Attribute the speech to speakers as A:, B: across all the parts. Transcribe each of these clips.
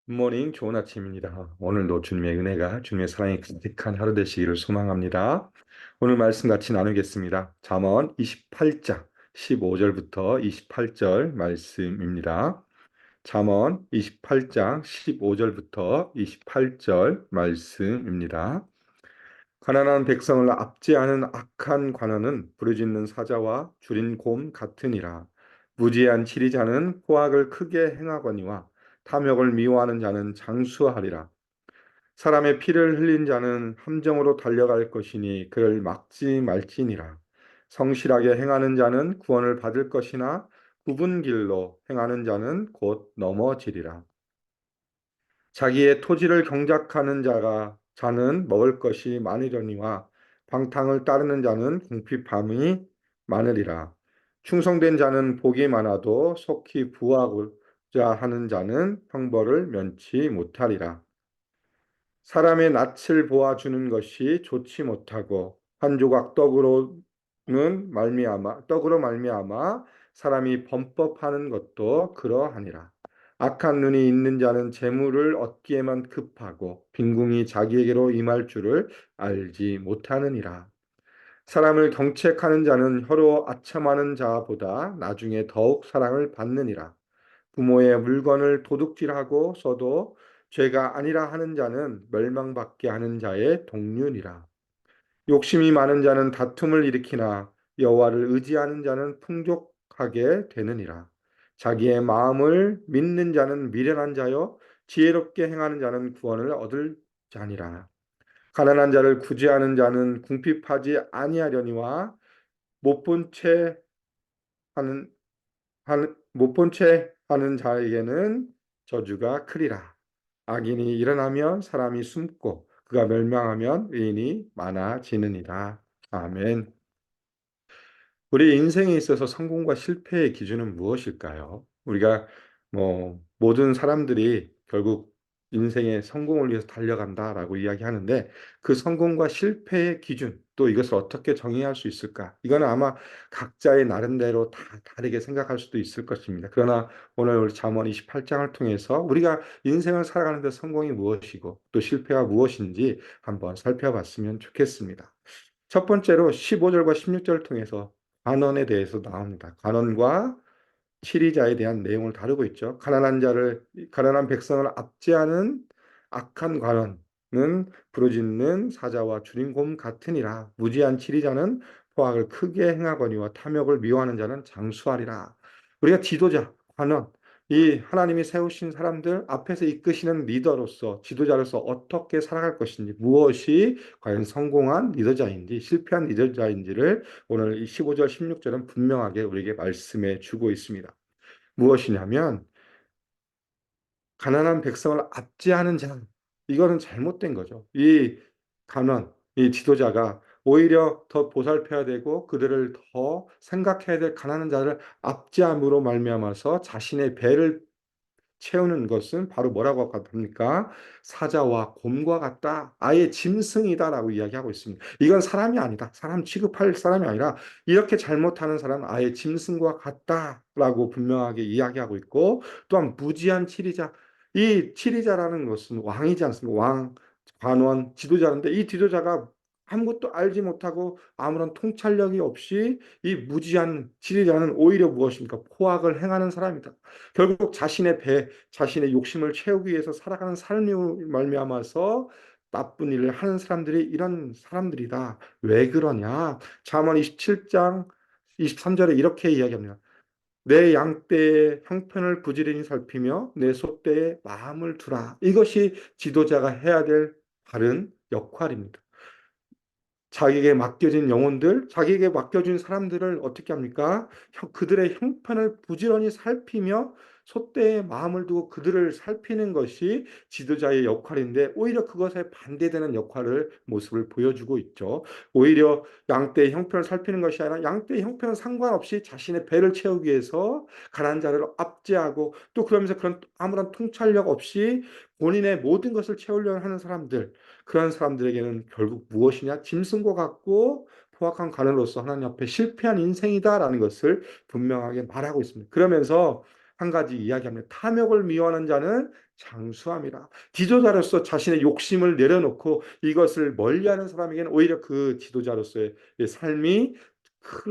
A: 굿모닝, 좋은 아침입니다. 오늘도 주님의 은혜가, 주님의 사랑이 가득한 하루 되시기를 소망합니다. 오늘 말씀 같이 나누겠습니다. 잠언 28장 15절부터 28절 말씀입니다. 잠언 28장 15절부터 28절 말씀입니다. 가난한 백성을 압제하는 악한 관원은 부르짖는 사자와 줄인 곰 같으니라. 무지한 치리자는 포악을 크게 행하거니와 탐욕을 미워하는 자는 장수하리라. 사람의 피를 흘린 자는 함정으로 달려갈 것이니 그를 막지 말지니라. 성실하게 행하는 자는 구원을 받을 것이나 굽은 길로 행하는 자는 곧 넘어지리라. 자기의 토지를 경작하는 자는 먹을 것이 많으려니와 방탕을 따르는 자는 궁핍함이 많으리라. 충성된 자는 복이 많아도 속히 부하고자 하는 자는 형벌을 면치 못하리라. 사람의 낯을 보아주는 것이 좋지 못하고 한 조각 떡으로 말미암아 사람이 범법하는 것도 그러하니라. 악한 눈이 있는 자는 재물을 얻기에만 급하고 빈궁이 자기에게로 임할 줄을 알지 못하느니라. 사람을 경책하는 자는 혀로 아첨하는 자보다 나중에 더욱 사랑을 받느니라. 부모의 물건을 도둑질하고 써도 죄가 아니라 하는 자는 멸망받게 하는 자의 동류니라. 욕심이 많은 자는 다툼을 일으키나 여호와를 의지하는 자는 풍족하게 되느니라. 자기의 마음을 믿는 자는 미련한 자요 지혜롭게 행하는 자는 구원을 얻을 자니라. 가난한 자를 구제하는 자는 궁핍하지 아니하려니와 못 본 채 하는 못 본 채 하는 자에게는 저주가 크리라. 악인이 일어나면 사람이 숨고 그가 멸망하면 의인이 많아지느니라. 아멘. 우리 인생에 있어서 성공과 실패의 기준은 무엇일까요? 우리가 모든 사람들이 결국 인생의 성공을 위해서 달려간다라고 이야기하는데 그 성공과 실패의 기준 또 이것을 어떻게 정의할 수 있을까? 이거는 아마 각자의 나름대로 다 다르게 생각할 수도 있을 것입니다. 그러나 오늘 우리 잠언 28장을 통해서 우리가 인생을 살아가는 데 성공이 무엇이고 또 실패가 무엇인지 한번 살펴봤으면 좋겠습니다. 첫 번째로 15절과 16절을 통해서 관원에 대해서 나옵니다. 관원과 치리자에 대한 내용을 다루고 있죠. 가난한 백성을 압제하는 악한 관원은 부르짖는 사자와 줄인 곰 같으니라. 무지한 치리자는 포악을 크게 행하거니와 탐욕을 미워하는 자는 장수하리라. 우리가 지도자, 관원, 이 하나님이 세우신 사람들 앞에서 이끄시는 리더로서 지도자로서 어떻게 살아갈 것인지 무엇이 과연 성공한 리더자인지 실패한 리더자인지를 오늘 이 15절 16절은 분명하게 우리에게 말씀해 주고 있습니다. 무엇이냐면 가난한 백성을 압제하는 자 이거는 잘못된 거죠. 이 지도자가 오히려 더 보살펴야 되고 그들을 더 생각해야 될 가난한 자를 압제함으로 말미암아서 자신의 배를 채우는 것은 바로 뭐라고 합니까? 사자와 곰과 같다. 아예 짐승이다라고 이야기하고 있습니다. 이건 사람이 아니다. 사람 취급할 사람이 아니라 이렇게 잘못하는 사람은 아예 짐승과 같다라고 분명하게 이야기하고 있고 또한 무지한 치리자. 이 치리자라는 것은 왕이지 않습니까? 왕, 관원, 지도자인데 이 지도자가 아무것도 알지 못하고 아무런 통찰력이 없이 이 무지한 지리자는 오히려 무엇입니까? 포악을 행하는 사람이다. 결국 자신의 욕심을 채우기 위해서 살아가는 삶이 말미암아서 나쁜 일을 하는 사람들이 이런 사람들이다. 왜 그러냐? 잠언 27장 23절에 이렇게 이야기합니다. 내 양떼의 형편을 부지런히 살피며 내 소떼의 마음을 두라. 이것이 지도자가 해야 될 바른 역할입니다. 자기에게 맡겨진 영혼들, 자기에게 맡겨진 사람들을 어떻게 합니까? 그들의 형편을 부지런히 살피며 소떼의 마음을 두고 그들을 살피는 것이 지도자의 역할인데 오히려 그것에 반대되는 모습을 보여주고 있죠. 오히려 양떼의 형편을 살피는 것이 아니라 양떼의 형편은 상관없이 자신의 배를 채우기 위해서 가난한 자를 압제하고 또 그러면서 그런 아무런 통찰력 없이 본인의 모든 것을 채우려고 하는 사람들, 그런 사람들에게는 결국 무엇이냐? 짐승과 같고 포악한 관원으로서 하나님 앞에 실패한 인생이다라는 것을 분명하게 말하고 있습니다. 그러면서 한 가지 이야기합니다. 탐욕을 미워하는 자는 장수함이라. 지도자로서 자신의 욕심을 내려놓고 이것을 멀리하는 사람에게는 오히려 그 지도자로서의 삶이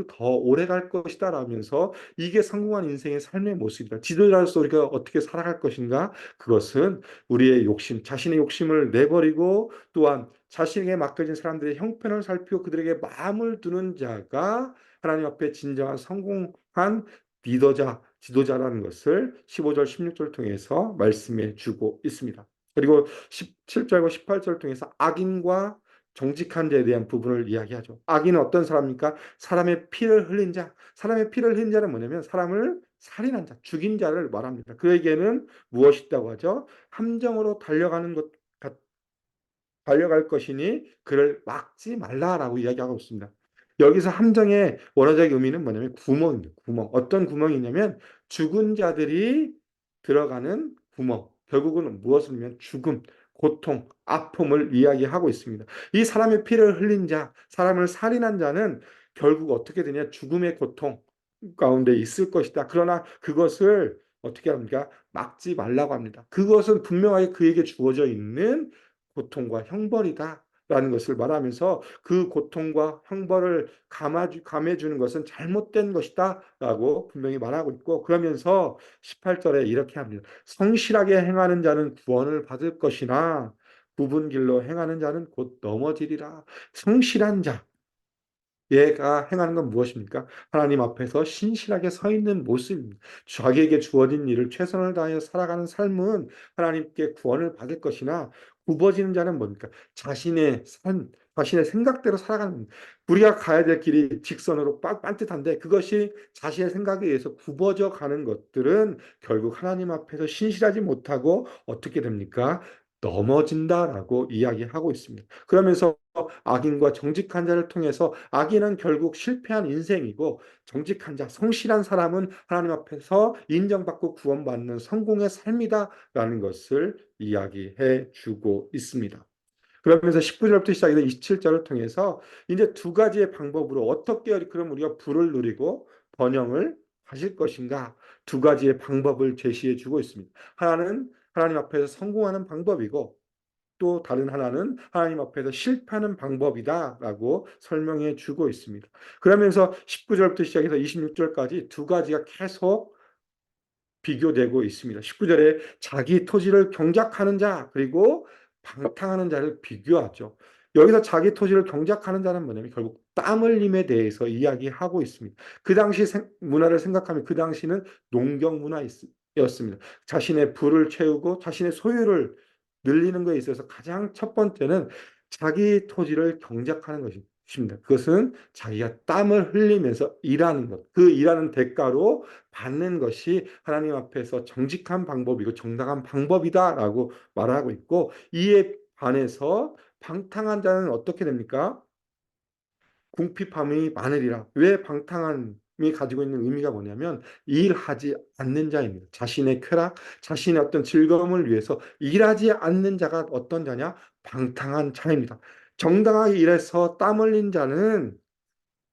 A: 더 오래 갈 것이다 라면서 이게 성공한 인생의 삶의 모습이다. 지도자로서 우리가 어떻게 살아갈 것인가? 그것은 우리의 욕심, 자신의 욕심을 내버리고 또한 자신에게 맡겨진 사람들의 형편을 살피고 그들에게 마음을 두는 자가 하나님 앞에 진정한 성공한 리더자, 지도자라는 것을 15절, 16절 통해서 말씀해 주고 있습니다. 그리고 17절과 18절을 통해서 악인과 정직한 자에 대한 부분을 이야기하죠. 악인은 어떤 사람입니까? 사람의 피를 흘린 자. 사람의 피를 흘린 자는 뭐냐면 사람을 살인한 자, 죽인 자를 말합니다. 그에게는 무엇이 있다고 하죠? 함정으로 달려갈 것이니 그를 막지 말라라고 이야기하고 있습니다. 여기서 함정의 원어적 의미는 뭐냐면 구멍입니다. 구멍. 어떤 구멍이냐면 죽은 자들이 들어가는 구멍. 결국은 무엇을 의미하면 죽음, 고통, 아픔을 이야기하고 있습니다. 이 사람의 피를 흘린 자, 사람을 살인한 자는 결국 어떻게 되냐? 죽음의 고통 가운데 있을 것이다. 그러나 그것을 어떻게 합니까? 막지 말라고 합니다. 그것은 분명하게 그에게 주어져 있는 고통과 형벌이다라는 것을 말하면서 그 고통과 형벌을 감해주는 것은 잘못된 것이다라고 분명히 말하고 있고 그러면서 18절에 이렇게 합니다. 성실하게 행하는 자는 구원을 받을 것이나 굽은 길로 행하는 자는 곧 넘어지리라. 성실한 자, 얘가 행하는 건 무엇입니까? 하나님 앞에서 신실하게 서 있는 모습입니다. 자기에게 주어진 일을 최선을 다하여 살아가는 삶은 하나님께 구원을 받을 것이나 굽어지는 자는 뭡니까? 자신의 삶, 자신의 생각대로 살아가는 우리가 가야 될 길이 직선으로 반듯한데 그것이 자신의 생각에 의해서 굽어져 가는 것들은 결국 하나님 앞에서 신실하지 못하고 어떻게 됩니까? 넘어진다라고 이야기하고 있습니다. 그러면서 악인과 정직한 자를 통해서 악인은 결국 실패한 인생이고 정직한 자, 성실한 사람은 하나님 앞에서 인정받고 구원받는 성공의 삶이다라는 것을 이야기해 주고 있습니다. 그러면서 19절부터 시작해서 27절을 통해서 이제 두 가지의 방법으로 어떻게 그럼 우리가 부를 누리고 번영을 하실 것인가 두 가지의 방법을 제시해 주고 있습니다. 하나는 하나님 앞에서 성공하는 방법이고 또 다른 하나는 하나님 앞에서 실패하는 방법이다라고 설명해 주고 있습니다. 그러면서 19절부터 시작해서 26절까지 두 가지가 계속 비교되고 있습니다. 19절에 자기 토지를 경작하는 자 그리고 방탕하는 자를 비교하죠. 여기서 자기 토지를 경작하는 자는 뭐냐면 결국 땀 흘림에 대해서 이야기하고 있습니다. 그 당시 문화를 생각하면 그 당시는 농경 문화였습니다. 자신의 부를 채우고 자신의 소유를 늘리는 것에 있어서 가장 첫 번째는 자기 토지를 경작하는 것입니다. 그것은 자기가 땀을 흘리면서 일하는 것, 그 일하는 대가로 받는 것이 하나님 앞에서 정직한 방법이고 정당한 방법이다라고 말하고 있고 이에 반해서 방탕한 자는 어떻게 됩니까? 궁핍함이 많으리라. 왜 방탕함이 가지고 있는 의미가 뭐냐면 일하지 않는 자입니다. 자신의 쾌락, 자신의 어떤 즐거움을 위해서 일하지 않는 자가 어떤 자냐? 방탕한 자입니다. 정당하게 일해서 땀 흘린 자는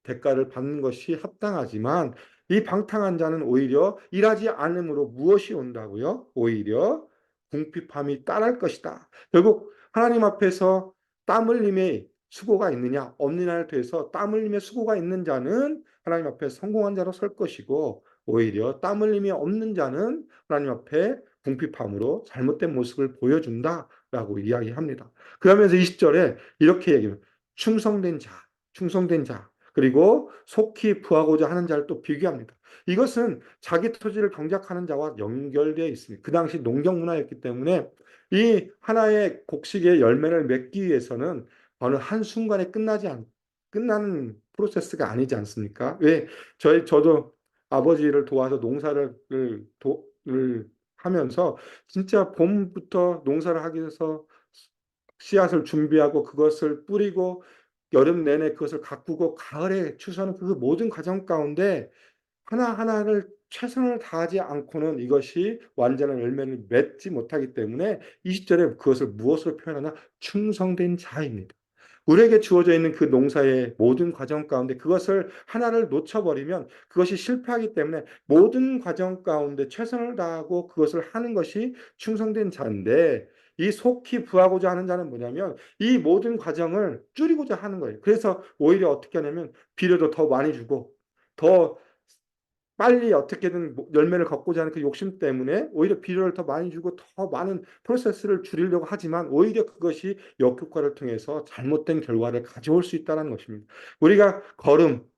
A: 대가를 받는 것이 합당하지만 이 방탕한 자는 오히려 일하지 않음으로 무엇이 온다고요? 오히려 궁핍함이 따를 것이다. 결국 하나님 앞에서 땀 흘림의 수고가 있느냐 없느냐를 통해서 땀 흘림의 수고가 있는 자는 하나님 앞에 성공한 자로 설 것이고 오히려 땀 흘림이 없는 자는 하나님 앞에 궁핍함으로 잘못된 모습을 보여준다라고 이야기합니다. 그러면서 20절에 이렇게 얘기합니다. 충성된 자, 충성된 자. 그리고 속히 부하고자 하는 자를 또 비교합니다. 이것은 자기 토지를 경작하는 자와 연결되어 있습니다. 그 당시 농경 문화였기 때문에 이 하나의 곡식의 열매를 맺기 위해서는 어느 한순간에 끝나는 프로세스가 아니지 않습니까? 왜? 저도 아버지를 도와서 를 하면서 진짜 봄부터 농사를 하기 위해서 씨앗을 준비하고 그것을 뿌리고 여름 내내 그것을 가꾸고 가을에 추수하는 그 모든 과정 가운데 하나하나를 최선을 다하지 않고는 이것이 완전한 열매를 맺지 못하기 때문에 20절에 그것을 무엇으로 표현하나 충성된 자입니다. 우리에게 주어져 있는 그 농사의 모든 과정 가운데 그것을 하나를 놓쳐버리면 그것이 실패하기 때문에 모든 과정 가운데 최선을 다하고 그것을 하는 것이 충성된 자인데, 이 속히 부하고자 하는 자는 뭐냐면 이 모든 과정을 줄이고자 하는 거예요. 그래서 오히려 어떻게 하냐면 비료도 더 많이 주고 더 빨리 어떻게든 열매를 걷고자 하는 그 욕심 때문에 오히려 비료를 더 많이 주고 더 많은 프로세스를 줄이려고 하지만 오히려 그것이 역효과를 통해서 잘못된 결과를 가져올 수 있다는 것입니다. 우리가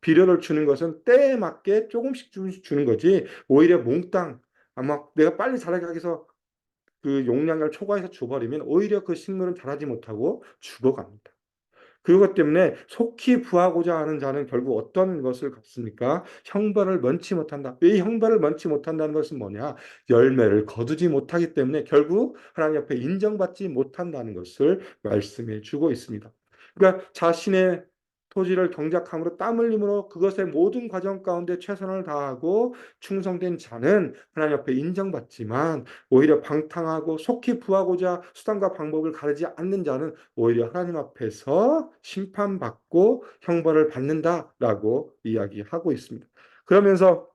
A: 비료를 주는 것은 때에 맞게 조금씩 주는 거지 오히려 몽땅 아마 내가 빨리 자라게 하기 위해서 그 용량을 초과해서 줘버리면 오히려 그 식물은 자라지 못하고 죽어갑니다. 그것 때문에 속히 부하고자 하는 자는 결국 어떤 것을 갖습니까? 형벌을 면치 못한다. 이 형벌을 면치 못한다는 것은 뭐냐? 열매를 거두지 못하기 때문에 결국 하나님 앞에 인정받지 못한다는 것을 말씀해 주고 있습니다. 그러니까 자신의 토지를 경작함으로 땀 흘림으로 그것의 모든 과정 가운데 최선을 다하고 충성된 자는 하나님 앞에 인정받지만 오히려 방탕하고 속히 부하고자 수단과 방법을 가르지 않는 자는 오히려 하나님 앞에서 심판받고 형벌을 받는다라고 이야기하고 있습니다. 그러면서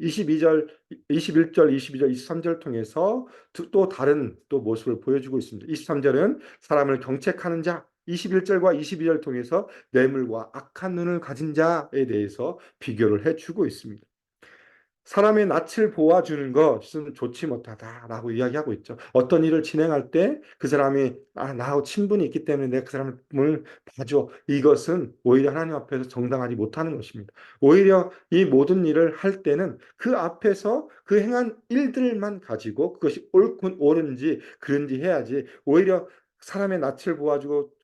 A: 22절, 21절, 22절, 23절 통해서 또 다른 또 모습을 보여주고 있습니다. 23절은 사람을 경책하는 자, 21절과 22절 통해서 뇌물과 악한 눈을 가진 자에 대해서 비교를 해주고 있습니다. 사람의 낯을 보아주는 것은 좋지 못하다라고 이야기하고 있죠. 어떤 일을 진행할 때 그 사람이 나하고 친분이 있기 때문에 내가 그 사람을 봐줘. 이것은 오히려 하나님 앞에서 정당하지 못하는 것입니다. 오히려 이 모든 일을 할 때는 그 앞에서 그 행한 일들만 가지고 그것이 옳은지 그른지 해야지 오히려 사람의 낯을 보아주고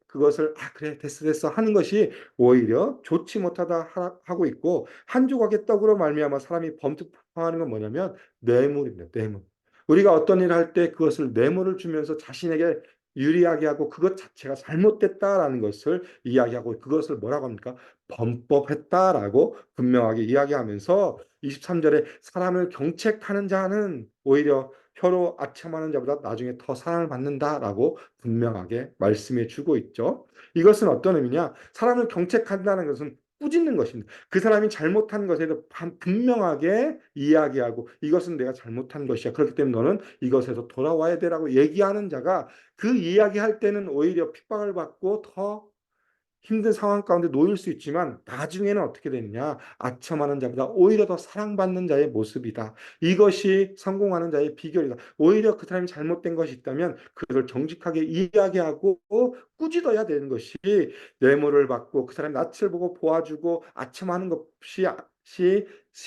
A: 그것을 그래 됐어 하는 것이 오히려 좋지 못하다 하고 있고, 한 조각의 떡으로 말미암아 사람이 범특파하는 건 뭐냐면 뇌물입니다. 뇌물. 우리가 어떤 일을 할 때 그것을 뇌물을 주면서 자신에게 유리하게 하고 그것 자체가 잘못됐다라는 것을 이야기하고 그것을 뭐라고 합니까? 범법했다라고 분명하게 이야기하면서 23절에 사람을 경책하는 자는 오히려 혀로 아첨하는 자보다 나중에 더 사랑을 받는다라고 분명하게 말씀해 주고 있죠. 이것은 어떤 의미냐? 사람을 경책한다는 것은 꾸짖는 것입니다. 그 사람이 잘못한 것에 대해서 분명하게 이야기하고 이것은 내가 잘못한 것이야. 그렇기 때문에 너는 이것에서 돌아와야 되라고 얘기하는 자가 그 이야기할 때는 오히려 핍박을 받고 더 힘든 상황 가운데 놓일 수 있지만 나중에는 어떻게 되느냐? 아첨하는 자보다 오히려 더 사랑받는 자의 모습이다. 이것이 성공하는 자의 비결이다. 오히려 그 사람이 잘못된 것이 있다면 그걸 정직하게 이야기하고 꾸짖어야 되는 것이 뇌물을 받고 그 사람의 낯을 보고 보아주고 아첨하는 것이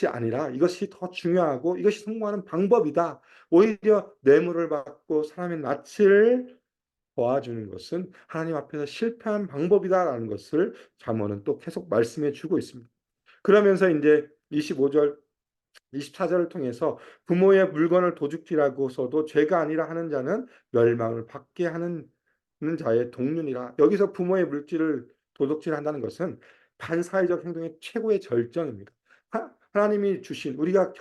A: 아니라 이것이 더 중요하고 이것이 성공하는 방법이다. 오히려 뇌물을 받고 사람의 낯을 도와주는 것은 하나님 앞에서 실패한 방법이다라는 것을 잠언은 또 계속 말씀해 주고 있습니다. 그러면서 이제 25절, 24절을 통해서 부모의 물건을 도둑질하고서도 죄가 아니라 하는 자는 멸망을 받게 하는 자의 동륜이라. 여기서 부모의 물질을 도둑질한다는 것은 반사회적 행동의 최고의 절정입니다. 하나님이 주신 우리가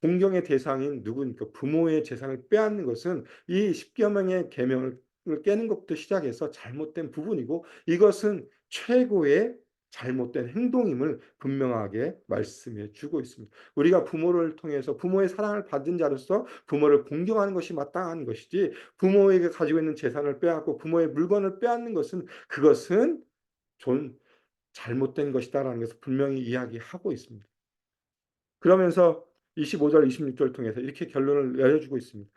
A: 공경의 대상인 누구니까 부모의 재산을 빼앗는 것은 이 십계명의 계명을 깨는 것부터 시작해서 잘못된 부분이고 이것은 최고의 잘못된 행동임을 분명하게 말씀해 주고 있습니다. 우리가 부모를 통해서 부모의 사랑을 받은 자로서 부모를 공경하는 것이 마땅한 것이지 부모에게 가지고 있는 재산을 빼앗고 부모의 물건을 빼앗는 것은 그것은 좀 잘못된 것이다라는 것을 분명히 이야기하고 있습니다. 그러면서 25절, 26절 통해서 이렇게 결론을 내려주고 있습니다.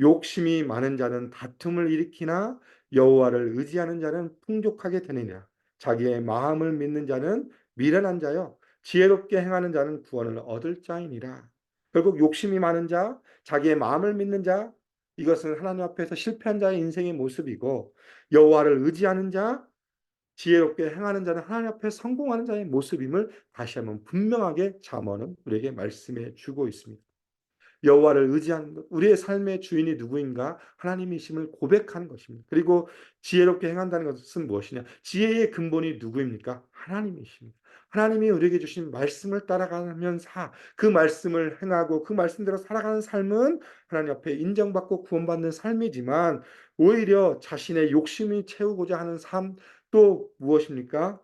A: 욕심이 많은 자는 다툼을 일으키나 여호와를 의지하는 자는 풍족하게 되느니라. 자기의 마음을 믿는 자는 미련한 자요 지혜롭게 행하는 자는 구원을 얻을 자이니라. 결국 욕심이 많은 자, 자기의 마음을 믿는 자, 이것은 하나님 앞에서 실패한 자의 인생의 모습이고 여호와를 의지하는 자, 지혜롭게 행하는 자는 하나님 앞에 성공하는 자의 모습임을 다시 한번 분명하게 잠언은 우리에게 말씀해 주고 있습니다. 여호와를 의지하는 것, 우리의 삶의 주인이 누구인가? 하나님이심을 고백하는 것입니다. 그리고 지혜롭게 행한다는 것은 무엇이냐? 지혜의 근본이 누구입니까? 하나님이십니다. 하나님이 우리에게 주신 말씀을 따라가면서 그 말씀을 행하고 그 말씀대로 살아가는 삶은 하나님 앞에 인정받고 구원받는 삶이지만, 오히려 자신의 욕심이 채우고자 하는 삶, 또 무엇입니까?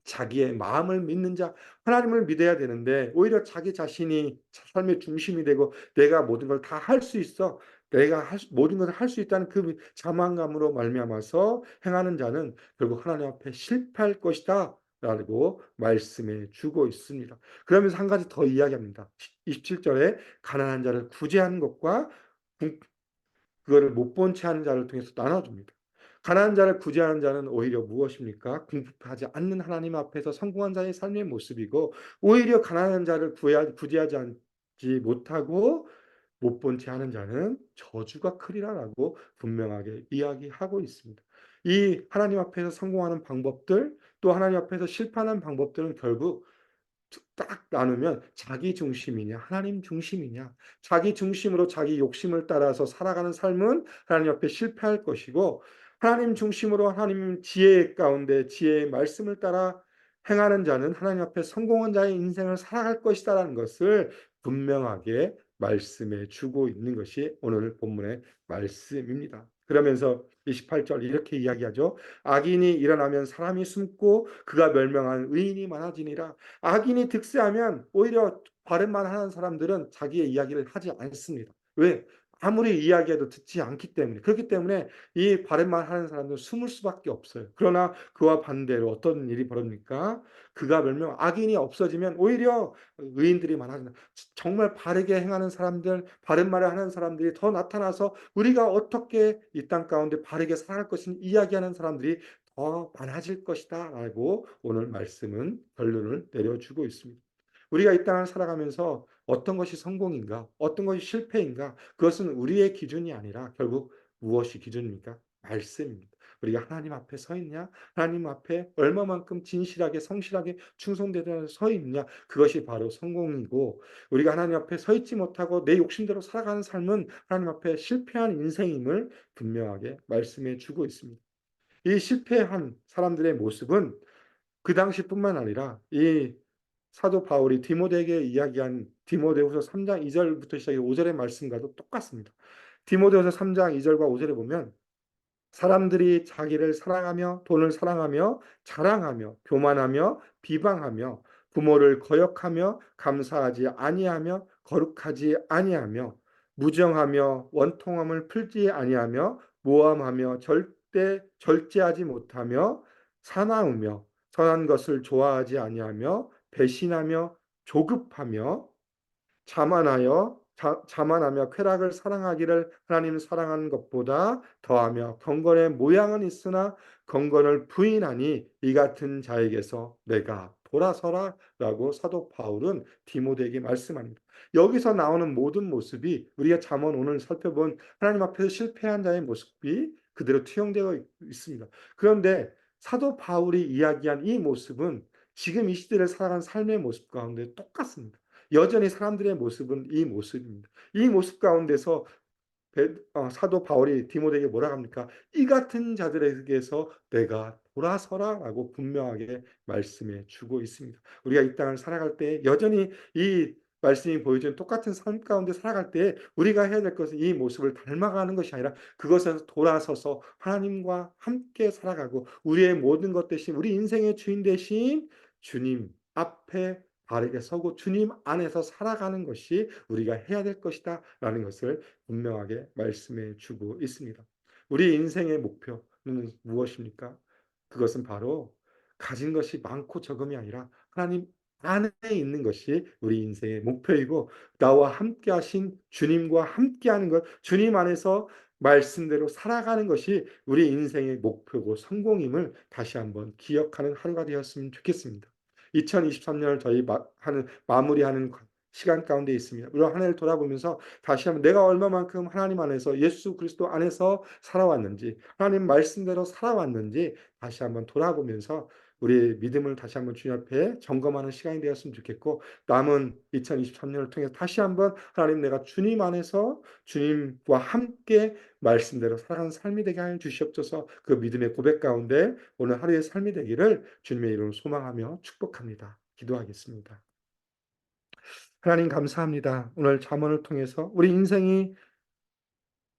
A: 자기의 마음을 믿는 자, 하나님을 믿어야 되는데 오히려 자기 자신이 삶의 중심이 되고 내가 모든 걸 다 할 수 있어, 내가 모든 것을 할 수 있다는 그 자만감으로 말미암아서 행하는 자는 결국 하나님 앞에 실패할 것이다 라고 말씀해 주고 있습니다. 그러면서 한 가지 더 이야기합니다. 27절에 가난한 자를 구제하는 것과 그거를 못 본 채 하는 자를 통해서 나눠줍니다. 가난한 자를 구제하는 자는 오히려 무엇입니까? 궁핍하지 않는 하나님 앞에서 성공한 자의 삶의 모습이고, 오히려 가난한 자를 구제하지 않지 못하고 못 본 채 하는 자는 저주가 크리라라고 분명하게 이야기하고 있습니다. 이 하나님 앞에서 성공하는 방법들, 또 하나님 앞에서 실패하는 방법들은 결국 딱 나누면 자기 중심이냐 하나님 중심이냐, 자기 중심으로 자기 욕심을 따라서 살아가는 삶은 하나님 앞에 실패할 것이고, 하나님 중심으로 하나님 지혜 가운데 지혜의 말씀을 따라 행하는 자는 하나님 앞에 성공한 자의 인생을 살아갈 것이다라는 것을 분명하게 말씀해 주고 있는 것이 오늘 본문의 말씀입니다. 그러면서 28절 이렇게 이야기하죠. 악인이 일어나면 사람이 숨고 그가 멸명한 의인이 많아지니라. 악인이 득세하면 오히려 바른말 하는 사람들은 자기의 이야기를 하지 않습니다. 왜? 아무리 이야기해도 듣지 않기 때문에. 그렇기 때문에 이 바른말 하는 사람들은 숨을 수밖에 없어요. 그러나 그와 반대로 어떤 일이 벌어집니까? 그가 멸명, 악인이 없어지면 오히려 의인들이 많아진다. 정말 바르게 행하는 사람들, 바른 말을 하는 사람들이 더 나타나서 우리가 어떻게 이 땅 가운데 바르게 살아갈 것인지 이야기하는 사람들이 더 많아질 것이다 라고 오늘 말씀은 결론을 내려주고 있습니다. 우리가 이 땅을 살아가면서 어떤 것이 성공인가, 어떤 것이 실패인가, 그것은 우리의 기준이 아니라 결국 무엇이 기준입니까? 말씀입니다. 우리가 하나님 앞에 서 있냐, 하나님 앞에 얼마만큼 진실하게 성실하게 충성되어 서 있느냐, 그것이 바로 성공이고, 우리가 하나님 앞에 서 있지 못하고 내 욕심대로 살아가는 삶은 하나님 앞에 실패한 인생임을 분명하게 말씀해 주고 있습니다. 이 실패한 사람들의 모습은 그 당시뿐만 아니라 이 사도 바울이 디모데에게 이야기한 디모데후서 3장 2절부터 시작해 5절의 말씀과도 똑같습니다. 디모데후서 3장 2절과 5절에 보면 사람들이 자기를 사랑하며 돈을 사랑하며 자랑하며 교만하며 비방하며 부모를 거역하며 감사하지 아니하며 거룩하지 아니하며 무정하며 원통함을 풀지 아니하며 모함하며 절대 절제하지 못하며 사나우며 선한 것을 좋아하지 아니하며 배신하며 조급하며 자만하며 쾌락을 사랑하기를 하나님 사랑하는 것보다 더하며 경건의 모양은 있으나 경건을 부인하니 이 같은 자에게서 내가 돌아서라라고 사도 바울은 디모데에게 말씀합니다. 여기서 나오는 모든 모습이 우리가 잠언 오늘 살펴본 하나님 앞에서 실패한 자의 모습이 그대로 투영되어 있습니다. 그런데 사도 바울이 이야기한 이 모습은 지금 이 시대를 살아가는 삶의 모습 가운데 똑같습니다. 여전히 사람들의 모습은 이 모습입니다. 이 모습 가운데서 사도 바울이 디모데에게 뭐라 합니까? 이 같은 자들에게서 내가 돌아서라라고 분명하게 말씀해 주고 있습니다. 우리가 이 땅을 살아갈 때 여전히 이 말씀이 보여주는 똑같은 삶 가운데 살아갈 때 우리가 해야 될 것은 이 모습을 닮아가는 것이 아니라 그것에서 돌아서서 하나님과 함께 살아가고 우리의 모든 것 대신 우리 인생의 주인 대신 주님 앞에 바르게 서고 주님 안에서 살아가는 것이 우리가 해야 될 것이다 라는 것을 분명하게 말씀해 주고 있습니다. 우리 인생의 목표는 무엇입니까? 그것은 바로 가진 것이 많고 적음이 아니라 하나님 안에 있는 것이 우리 인생의 목표이고, 나와 함께 하신 주님과 함께 하는 것, 주님 안에서 말씀대로 살아가는 것이 우리 인생의 목표고 성공임을 다시 한번 기억하는 하루가 되었으면 좋겠습니다. 2023년을 저희 마무리하는 시간 가운데 있습니다. 우리 한 해를 돌아보면서 다시 한번 내가 얼마만큼 하나님 안에서 예수 그리스도 안에서 살아왔는지, 하나님 말씀대로 살아왔는지 다시 한번 돌아보면서 우리 믿음을 다시 한번 주님 앞에 점검하는 시간이 되었으면 좋겠고, 남은 2023년을 통해서 다시 한번 하나님, 내가 주님 안에서 주님과 함께 말씀대로 살아가는 삶이 되게 하여 주시옵소서. 그 믿음의 고백 가운데 오늘 하루의 삶이 되기를 주님의 이름으로 소망하며 축복합니다. 기도하겠습니다. 하나님 감사합니다. 오늘 잠언을 통해서 우리 인생이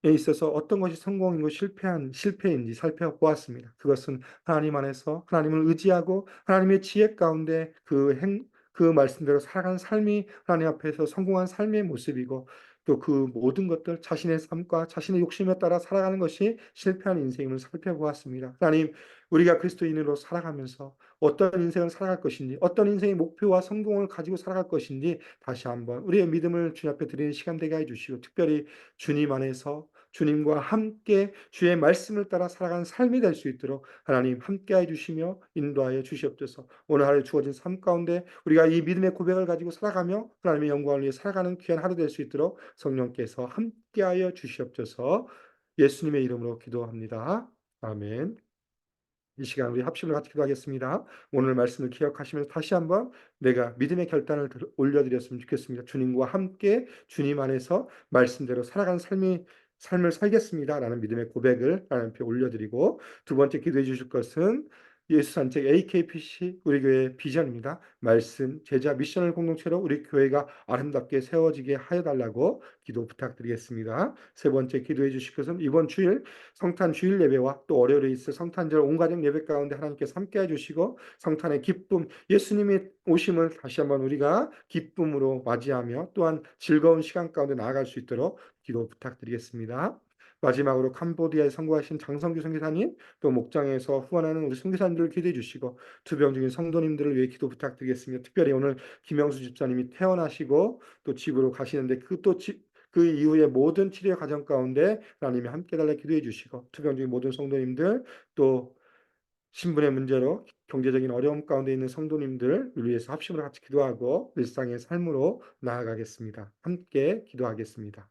A: 에 있어서 어떤 것이 성공이고 실패인지 살펴보았습니다. 그것은 하나님 안에서 하나님을 의지하고 하나님의 지혜 가운데 그 말씀대로 살아가는 삶이 하나님 앞에서 성공한 삶의 모습이고, 또 그 모든 것들 자신의 삶과 자신의 욕심에 따라 살아가는 것이 실패한 인생임을 살펴보았습니다. 하나님, 우리가 그리스도인으로 살아가면서 어떤 인생을 살아갈 것인지, 어떤 인생의 목표와 성공을 가지고 살아갈 것인지 다시 한번 우리의 믿음을 주님 앞에 드리는 시간 되게 해 주시고, 특별히 주님 안에서 주님과 함께 주의 말씀을 따라 살아가는 삶이 될 수 있도록 하나님 함께해 주시며 인도하여 주시옵소서. 오늘 하루 주어진 삶 가운데 우리가 이 믿음의 고백을 가지고 살아가며 하나님의 영광을 위해 살아가는 귀한 하루 될 수 있도록 성령께서 함께하여 주시옵소서. 예수님의 이름으로 기도합니다. 아멘. 이 시간 우리 합심을 같이 기도하겠습니다. 오늘 말씀을 기억하시면서 다시 한번 내가 믿음의 결단을 올려드렸으면 좋겠습니다. 주님과 함께 주님 안에서 말씀대로 살아가는 삶을 살겠습니다라는 믿음의 고백을 하나님 앞에 올려드리고, 두 번째 기도해 주실 것은 예수 산책 AKPC 우리 교회의 비전입니다. 말씀 제자 미션을 공동체로 우리 교회가 아름답게 세워지게 하여 달라고 기도 부탁드리겠습니다. 세 번째 기도해 주실 것은 이번 주일 성탄 주일 예배와 또 월요일에 있을 성탄절 온 가족 예배 가운데 하나님께서 함께 해주시고, 성탄의 기쁨, 예수님의 오심을 다시 한번 우리가 기쁨으로 맞이하며 또한 즐거운 시간 가운데 나아갈 수 있도록 기도 부탁드리겠습니다. 마지막으로 캄보디아에 선교하신 장성규 선교사님, 또 목장에서 후원하는 우리 선교사님들을 기도해 주시고, 투병 중인 성도님들을 위해 기도 부탁드리겠습니다. 특별히 오늘 김영수 집사님이 퇴원하시고 또 집으로 가시는데, 그 이후에 모든 치료 과정 가운데 하나님이 함께 달라 기도해 주시고, 투병 중인 모든 성도님들, 또 신분의 문제로 경제적인 어려움 가운데 있는 성도님들을 위해서 합심으로 같이 기도하고 일상의 삶으로 나아가겠습니다. 함께 기도하겠습니다.